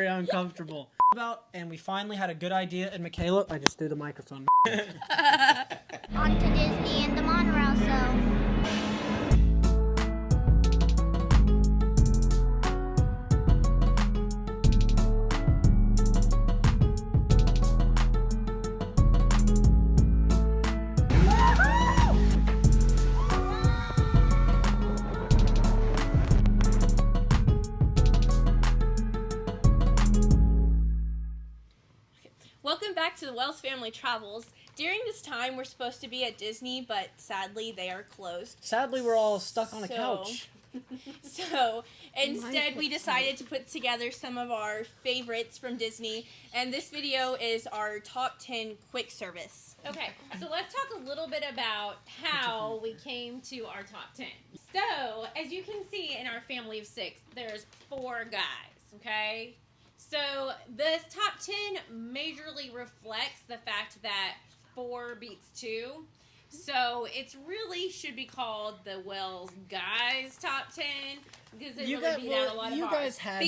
very uncomfortable. And we finally had a good idea, and Michaela, I just threw the microphone. On to Disney and the monorail, so... Welcome back to the Wells Family Travels. During this time, we're supposed to be at Disney, but sadly, they are closed. Sadly, we're all stuck on a couch. So, instead, we decided to put together some of our favorites from Disney, and this video is our top 10 quick service. Okay, so let's talk a little bit about how we came to our top 10. So, as you can see in our family of 6, there's 4 guys, okay? So, this top 10 majorly reflects the fact that 4 beats 2. So, it really should be called the Wells Guys Top 10 because it really beat out a lot of ours. You guys had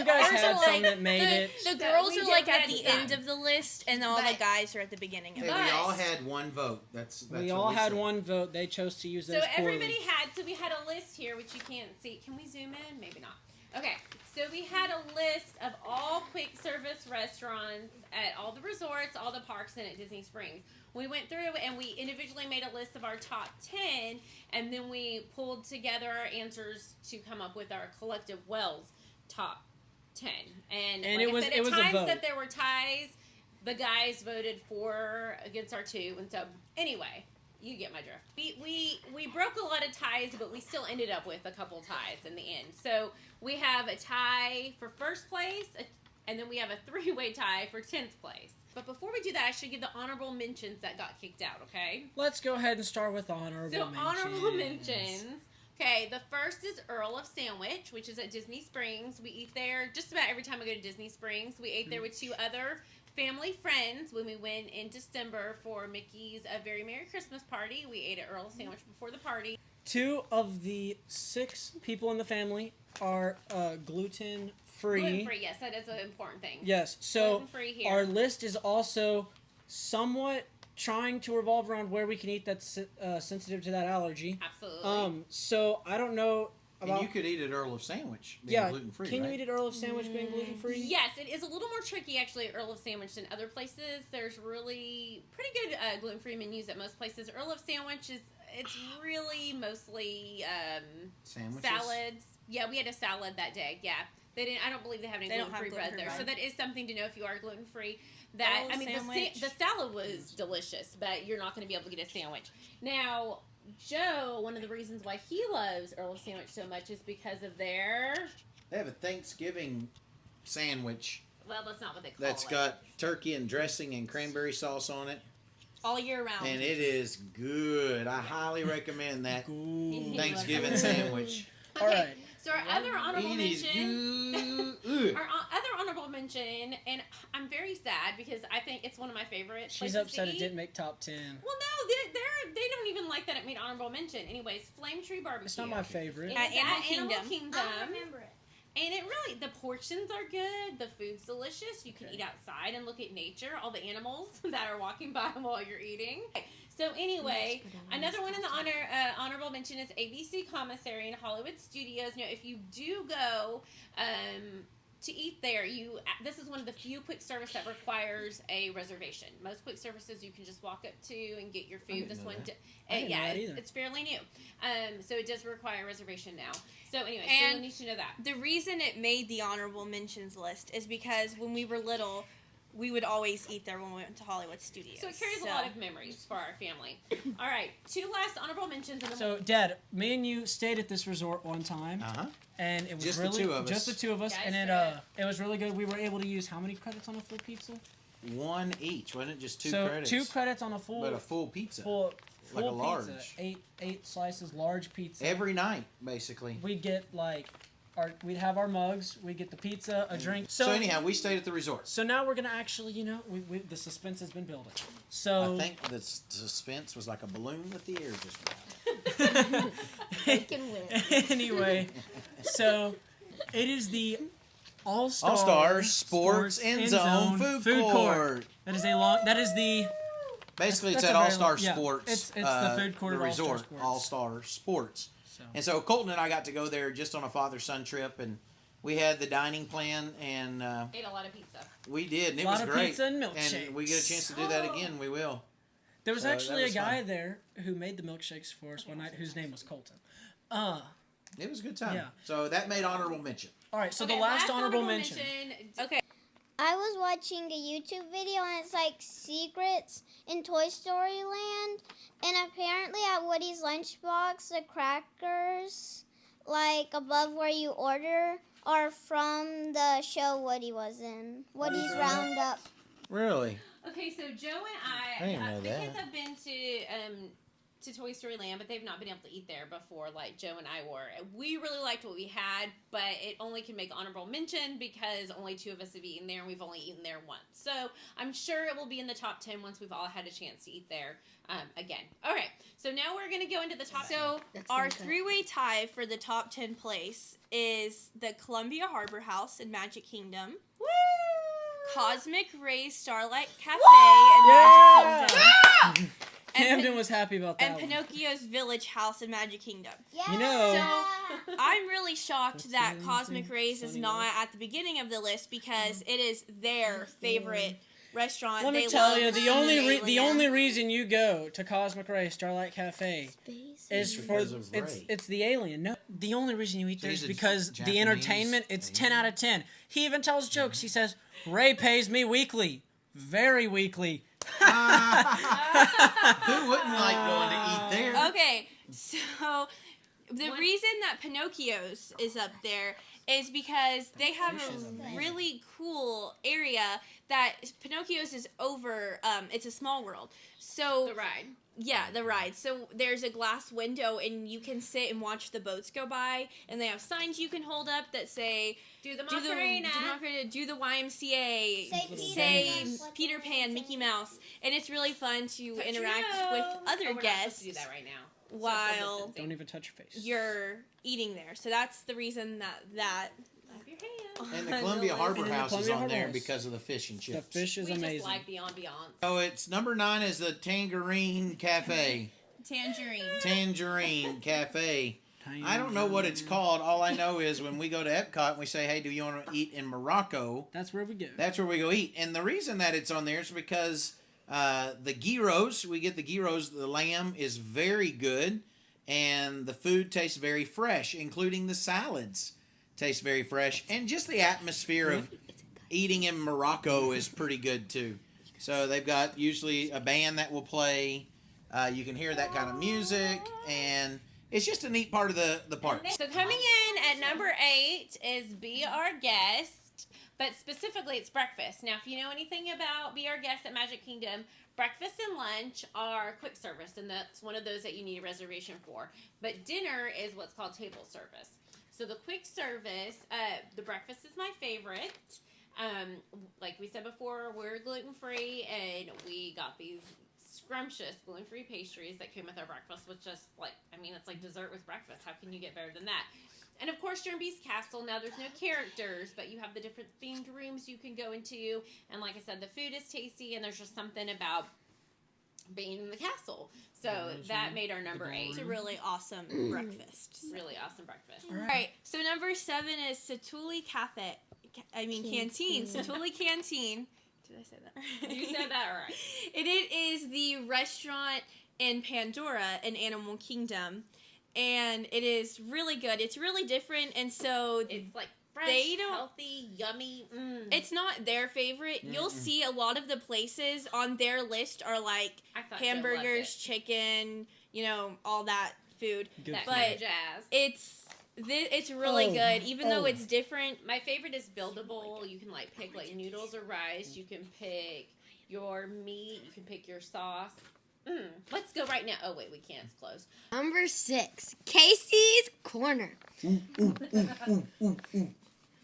Like, some that made it. The girls are like at the end of the list, and all the guys are at the beginning of it. We all had one vote. That's we all had one vote. They chose to use those. So everybody had. So we had a list here, which you can't see. Can we zoom in? Maybe not. Okay, so we had a list of all quick service restaurants at all the resorts, all the parks, and at Disney Springs. We went through and we individually made a list of our top 10, and then we pulled together our answers to come up with our collective Wells top 10. And like I said, at times that there were ties, the guys voted 4 against our 2, and so anyway. You get my drift. We broke a lot of ties, but we still ended up with a couple ties in the end. So we have a tie for first place, and then we have a 3-way tie for 10th place. But before we do that, I should give the honorable mentions that got kicked out, okay? Let's go ahead and start with honorable mentions. So honorable mentions. Okay, the first is Earl of Sandwich, which is at Disney Springs. We eat there just about every time we go to Disney Springs. We ate there with 2 other family friends when we went in December for Mickey's A Very Merry Christmas party. We ate at Earl Sandwich before the party. 2 of the 6 people in the family are gluten-free. Gluten-free, yes, that is an important thing. Yes, so here. Our list is also somewhat trying to revolve around where we can eat that's sensitive to that allergy. Absolutely. So I don't know. And you could eat at Earl of Sandwich being gluten-free, Can you eat at Earl of Sandwich being gluten-free? Yes, it is a little more tricky, actually, at Earl of Sandwich than other places. There's really pretty good gluten-free menus at most places. Earl of Sandwich it's really mostly salads. Yeah, we had a salad that day, yeah. I don't believe they have any gluten-free bread there. So that is something to know if you are gluten-free. The salad was delicious, but you're not going to be able to get a sandwich. Now, Joe, one of the reasons why he loves Earl of Sandwich so much is because of They have a Thanksgiving sandwich. Well, that's not what they call That's got turkey and dressing and cranberry sauce on it. All year round. And it is good. I highly recommend that Thanksgiving sandwich. Okay, all right. So our other honorable mention, and I'm very sad because I think it's one of my favorites. She's upset it didn't make top 10. Well, no, they don't even like that it made honorable mention. Anyways, Flame Tree Barbecue. It's not my favorite. At Animal Kingdom. I don't remember it. And the portions are good. The food's delicious. You can eat outside and look at nature, all the animals that are walking by while you're eating. So anyway, another one in the honorable mention is ABC Commissary in Hollywood Studios. Now, if you do go to eat there, this is one of the few quick service that requires a reservation. Most quick services you can just walk up to and get your food. This one, it's fairly new, so it does require a reservation now. So anyway, so you need to know that. The reason it made the honorable mentions list is because when we were little, we would always eat there when we went to Hollywood Studios. So it carries a lot of memories for our family. All right, 2 last honorable mentions. So, Dad, me and you stayed at this resort one time. And it was just the 2 of us. And it was really good. We were able to use how many credits on a full pizza? 1 each, wasn't it? Just 2 credits. 2 credits on a full. But a full pizza. Full a large. Pizza. 8 slices, large pizza. Every night, basically. We'd get we'd have our mugs, we'd get the pizza, a drink. So anyhow, we stayed at the resort. So now we're gonna actually, the suspense has been building. So I think the suspense was like a balloon that the air just went. Anyway, so it is the All Stars Sports End Zone Food Court. That is the. Basically, it's at All Star yeah, Sports. It's the food court the at resort, All Star Sports. So. And so Colton and I got to go there just on a father-son trip, and we had the dining plan, and ate a lot of pizza. We did, and it A was lot of great. pizza and milkshakes. And we get a chance to do that again. We will. There was actually a guy fun. there who made the milkshakes for us one night, whose name was Colton. It was a good time. Yeah. So that made honorable mention. All right, so Okay, the last honorable mention. Okay. I was watching a YouTube video and it's like secrets in Toy Story Land. And apparently at Woody's Lunchbox, the crackers, like above where you order, are from the show Woody was in. Woody's Roundup. Really? Okay, so Joe I and didn't know the that. kids have been to Toy Story Land, but they've not been able to eat there before, like Joe and I were. We really liked what we had, but it only can make honorable mention because only 2 of us have eaten there, and we've only eaten there once. So I'm sure it will be in the top 10 once we've all had a chance to eat there again. All right, so now we're going to go into the top 10. So our 3-way tie for the top 10 place is the Columbia Harbour House in Magic Kingdom. Woo! Cosmic Rays Starlight Cafe in Magic Kingdom. Camden was happy about that. And Pinocchio's Village House in Magic Kingdom. Yeah. You know. So I'm really shocked that That's Cosmic Rays is not at the beginning of the list because it is their favorite restaurant. Let me They tell love you, Cinnamon the Alien. only reason you go to Cosmic Ray Starlight Cafe is for because of Ray. it's the alien. No, the only reason you eat there is he's a because the Japanese entertainment. It's 10 alien. out of 10. He even tells jokes. He says Ray pays me weekly, very weekly. Who wouldn't like going to eat there? Okay, so the reason that Pinocchio's is up there is because they have a really cool area that Pinocchio's is over. It's a small world. So The ride. Yeah, the ride. So there's a glass window and you can sit and watch the boats go by, and they have signs you can hold up that say Do the do the Macarena. do the YMCA, Say Peter Pan, Mickey Mouse, and it's really fun to interact Touch with your nose. other We're not supposed guests to do that right now. while Social Don't even touch your face. you're eating there. So that's the reason that Clap your hands. And the Columbia Harbour And the House is Columbia on Harbour there House. because of the fish and The chips. fish is We amazing. just like the ambiance. So it's number 9 is the Tangierine Cafe. Tangerine Cafe. I don't know what it's called. All I know is when we go to Epcot and we say, hey, do you want to eat in Morocco? That's where we go. That's where we go eat. And the reason that it's on there is because the gyros, we get the gyros, the lamb is very good. And the food tastes very fresh, including the salads taste very fresh. And just the atmosphere of eating in Morocco is pretty good too. So they've got usually a band that will play. You can hear that kind of music. And it's just a neat part of the park. So coming in at number 8 is Be Our Guest, but specifically it's breakfast. Now, if you know anything about Be Our Guest at Magic Kingdom, breakfast and lunch are quick service, and that's one of those that you need a reservation for. But dinner is what's called table service. So the quick service, the breakfast is my favorite. Like we said before, we're gluten-free, and we got these scrumptious gluten-free pastries that came with our breakfast, which just it's like dessert with breakfast. How can you get better than that? And of course, during Beast Castle, now there's no characters, but you have the different themed rooms you can go into. And like I said, the food is tasty, and there's just something about being in the castle. So that made our number 8. it's a really awesome breakfast. Really awesome breakfast. All right, so number 7 is Satu'li Canteen. Satu'li Canteen. Did I say that? You said that right. It is the restaurant in Pandora in Animal Kingdom, and it is really good. It's really different, and so It's like fresh, They don't- healthy, yummy. it's not their favorite. You'll see a lot of the places on their list are like I thought Joe loved hamburgers, it. chicken, all that food. Good That food. kind But of jazz. it's really good, even though it's different. My favorite is buildable. You can pick noodles or rice. You can pick your meat. You can pick your sauce. Let's go right now. Oh wait, we can't. It's closed. Number 6, Casey's Corner.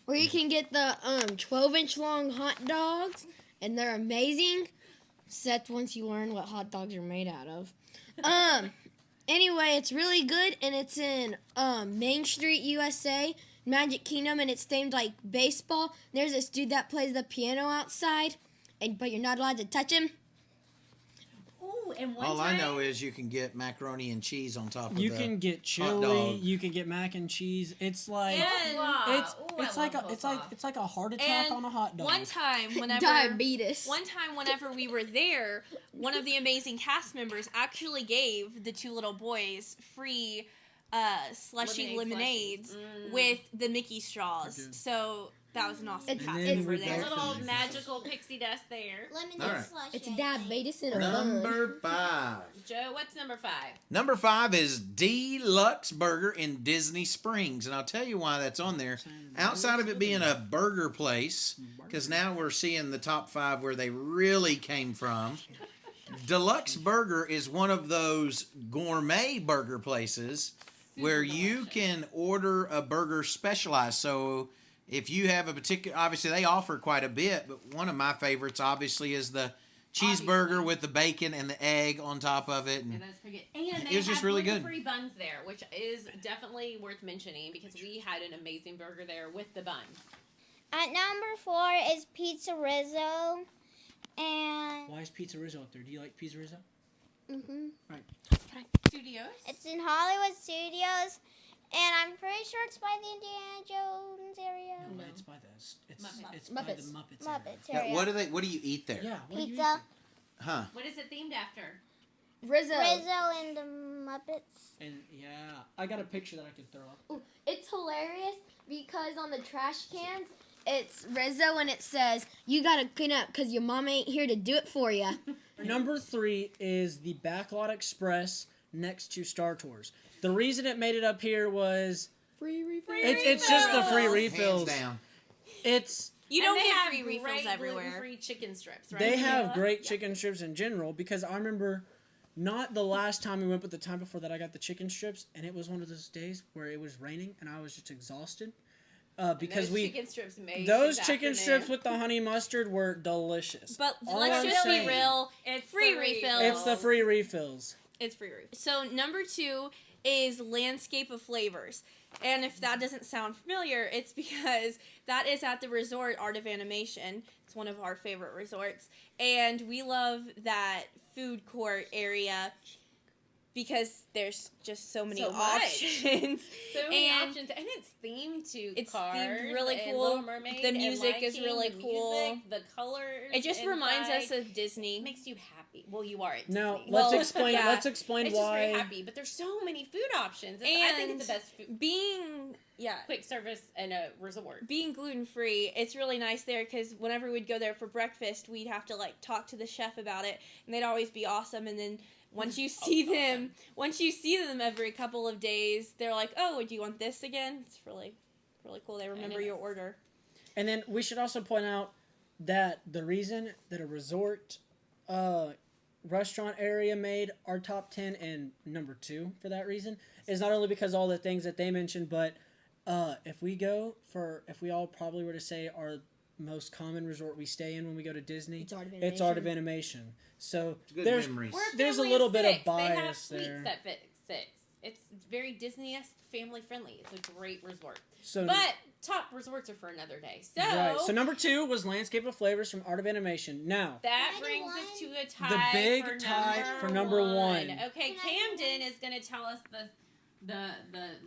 Where you can get the 12-inch long hot dogs, and they're amazing. So that's once you learn what hot dogs are made out of. Anyway, it's really good, and it's in Main Street, USA. Magic Kingdom, and it's themed like baseball. There's this dude that plays the piano outside, but you're not allowed to touch him. Ooh, and one All time, I know is you can get macaroni and cheese on top of You the can get hot chili. dog. You can get mac and cheese. It's like it's like a heart attack And on a hot dog. One time, Diabetes. whenever we were there, one of the amazing cast members actually gave the two little boys free slushy lemonades with the Mickey straws. So that was an awesome cast member there. little magical pixie dust there. Lemonade All right. slush. It's diabetes in a bun. Number 5. Joe, what's number 5? Number 5 is D-Luxe Burger in Disney Springs. And I'll tell you why that's on there. Outside of it being a burger place, because now we're seeing the top 5 where they really came from. Deluxe Burger is one of those gourmet burger places where you can order a burger specialized. So if you have a particular, obviously they offer quite a bit, but one of my favorites obviously is the cheeseburger with the bacon and the egg on top of it. And That's pretty good. And it they was just have really good. gluten-free buns there, which is definitely worth mentioning because we had an amazing burger there with the bun. At number 4 is PizzaRizzo, and Why is PizzaRizzo up there? Do you like PizzaRizzo? Studios. it's in Hollywood Studios, and I'm pretty sure it's by the Indiana Jones area. No, it's by the Muppets. by the Muppets. Muppets. Muppets now, area. what do you eat there? Yeah. What do you eat Pizza, there? Huh. What is it themed after? Rizzo. Rizzo, and the Muppets. And yeah, I got a picture that I could throw up. Ooh, it's hilarious because on the trash cans, it's Rizzo and it says, you gotta clean up because your mom ain't here to do it for you. Number 3 is the Backlot Express next to Star Tours. The reason it made it up here was Free refill. it's just the free Hands refills. down. It's You And don't they get have free refills great everywhere. gluten-free chicken strips, right? they have Camila? great chicken strips in general because I remember not the last time we went, but the time before that I got the chicken strips, and it was one of those days where it was raining and I was just exhausted because those chicken strips made those this chicken afternoon. strips with the honey mustard were delicious. But All let's I'm just be saying- real. It's free the refills. It's the free refills. It's free refills. So number 2 is Landscape of Flavors. And if that doesn't sound familiar, it's because that is at the resort Art of Animation. It's one of our favorite resorts. And we love that food court area because there's just so many So much. options. So many And options, and it's themed to it's Cars themed really and cool. Little Mermaid. The and music Lion is King, really the cool. Music, the colors. It just reminds us inside. of Disney. It makes you happy. Well, you are at Now Disney. let's Well, explain. yeah. Let's explain It's just why. very happy, but there's so many food options. I think it's the best food, Being quick service and a resort. being gluten free, it's really nice there because whenever we'd go there for breakfast, we'd have to like talk to the chef about it, and they'd always be awesome. And then once you see them every couple of days, they're like, "Oh, do you want this again?" It's really, really cool. They remember your order. And then we should also point out that the reason that a resort restaurant area made our top 10 and number 2 for that reason is not only because all the things that they mentioned, but if we all probably were to say our most common resort we stay in when we go to Disney, it's Art of Animation. So Good memories. We're a there's a family little of bit of 6. They have bias suites there. that fit 6. It's very Disney-esque, family friendly. It's a great resort. So But top resorts are for another day. So, right. So number 2 was Landscape of Flavors from Art of Animation. Now that Can I do brings one? us to a tie. The big for tie number for number 1. Okay, Can I do Camden is going to tell us the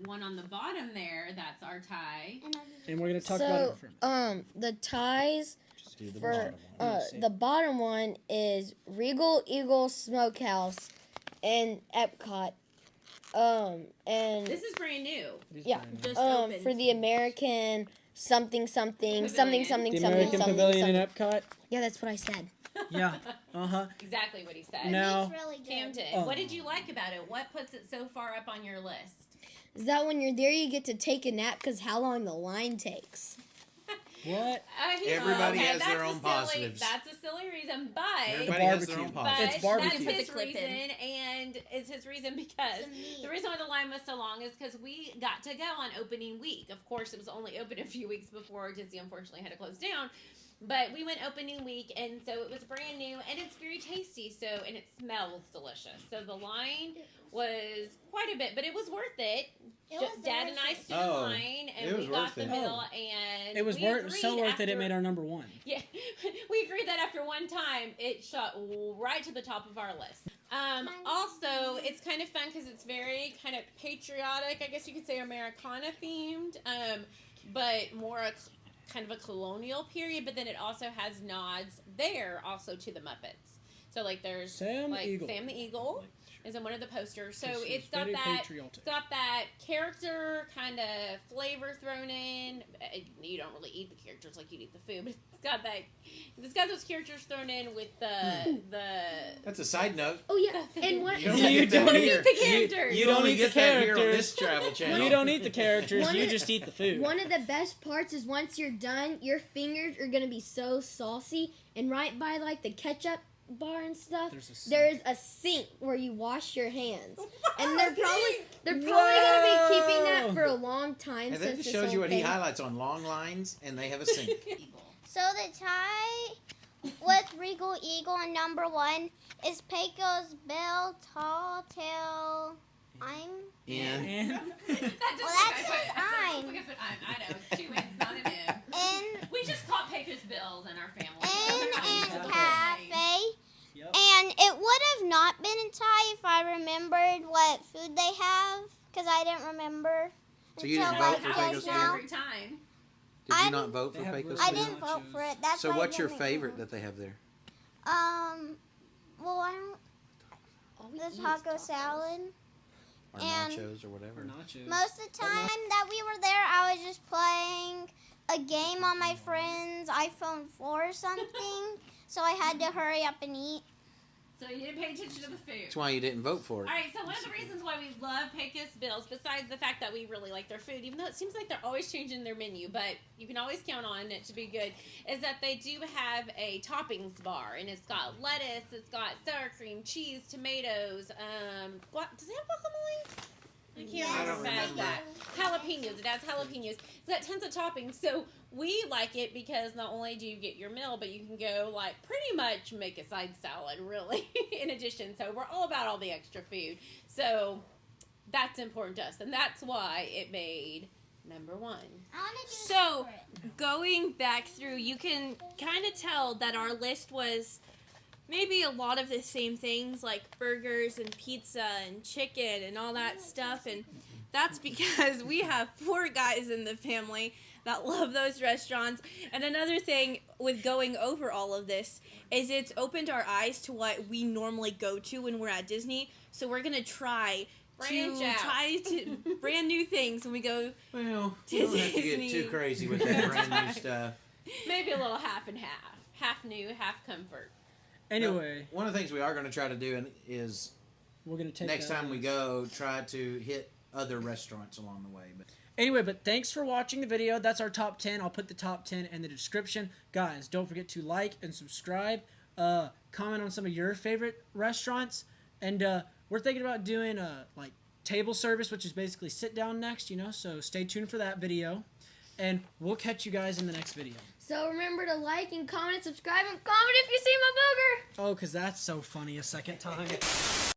one on the bottom there. That's our tie. And we're gonna talk about it for The ties just do the for bottom one. Let's see. the bottom one is Regal Eagle Smokehouse in Epcot. And This is brand new. These yeah, brand new. Just opened. for the American something Pavilion. something The something American something Pavilion something. in Epcot. Yeah, that's what I said. Yeah. Exactly what he said. Now- It's really good. Camden, Oh. what did you like about it? What puts it so far up on your list? Is that when you're there you get to take a nap because how long the line takes? What? Everybody has that's their a own silly- positives. That's a silly reason, but Everybody has their own barbecue. but positives. It's barbecue. that's his Put the clip reason, in. and it's his reason because The meat. the reason why the line was so long is because we got to go on opening week. Of course, it was only open a few weeks before Disney unfortunately had to close down. But we went opening week, and so it was brand new, and it's very tasty. So, and it smells delicious. So the line was quite a bit, but it was worth it. Dad and I stood in line, and we got the meal, and It was so worth it. It made our number one. Yeah, we agreed that after one time, it shot right to the top of our list. Also, it's kind of fun because it's very kind of patriotic, I guess you could say Americana themed, but more kind of a colonial period, but then it also has nods there also to the Muppets. So like there's Sam the Eagle is in one of the posters. So it's got that character kind of flavor thrown in. You don't really eat the characters like you eat the food, but it's got those characters thrown in with the That's a side note. Oh yeah, and what You don't eat the characters. You don't eat the here on characters. this Travel Channel. You don't eat the characters. You just eat the food. One of the best parts is once you're done, your fingers are gonna be so saucy, and right by like the ketchup bar and stuff, there's a sink where you wash your hands, and they're probably gonna be keeping that for a long time. And that just shows you what he highlights on long lines, and they have a sink. So the tie with Regal Eagle and number 1 is Pecos Bell Tall Tale. In. Well, that's just I know, 2 N's, not an M. We just call Pecos Bills in our family. And Cafe. Yep. And it would have not been a tie if I remembered what food they have, because I didn't remember. So you didn't vote for Pecos Bill? Every time. Did you not vote for Pecos Bill? I didn't vote for it. That's so why what's your favorite that they have there? Well, I don't. The taco salad. Or and nachos or whatever. Most of the time that we were there, I was just playing a game on my friend's iPhone 4 or something, so I had to hurry up and eat. So you didn't pay attention to the food. That's why you didn't vote for it. All right, so one of the reasons why we love Pecos Bills, besides the fact that we really like their food, even though it seems like they're always changing their menu, but you can always count on it to be good, is that they do have a toppings bar, and it's got lettuce, it's got sour cream, cheese, tomatoes, does it have guacamole? I can't remember that. Jalapenos. It has jalapenos. It's got tons of toppings. So we like it because not only do you get your meal, but you can go like pretty much make a side salad, really, in addition. So we're all about all the extra food. So that's important to us. And that's why it made number 1. So going back through, you can kind of tell that our list was maybe a lot of the same things like burgers and pizza and chicken and all that stuff, and that's because we have 4 guys in the family that love those restaurants. And another thing with going over all of this is it's opened our eyes to what we normally go to when we're at Disney, so we're gonna try to brand new things when we go Well, you don't Disney. have to get too crazy with that brand new stuff. Maybe a little half and half. Half new, half comfort. Anyway, one of the things we are going to try to do is we're going to take next time we go, try to hit other restaurants along the way. But thanks for watching the video. That's our top 10. I'll put the top 10 in the description. Guys, don't forget to like and subscribe. Comment on some of your favorite restaurants. And we're thinking about doing like table service, which is basically sit down next, so stay tuned for that video. And we'll catch you guys in the next video. So remember to like and comment and subscribe and comment if you see my booger. Oh, because that's so funny a second time.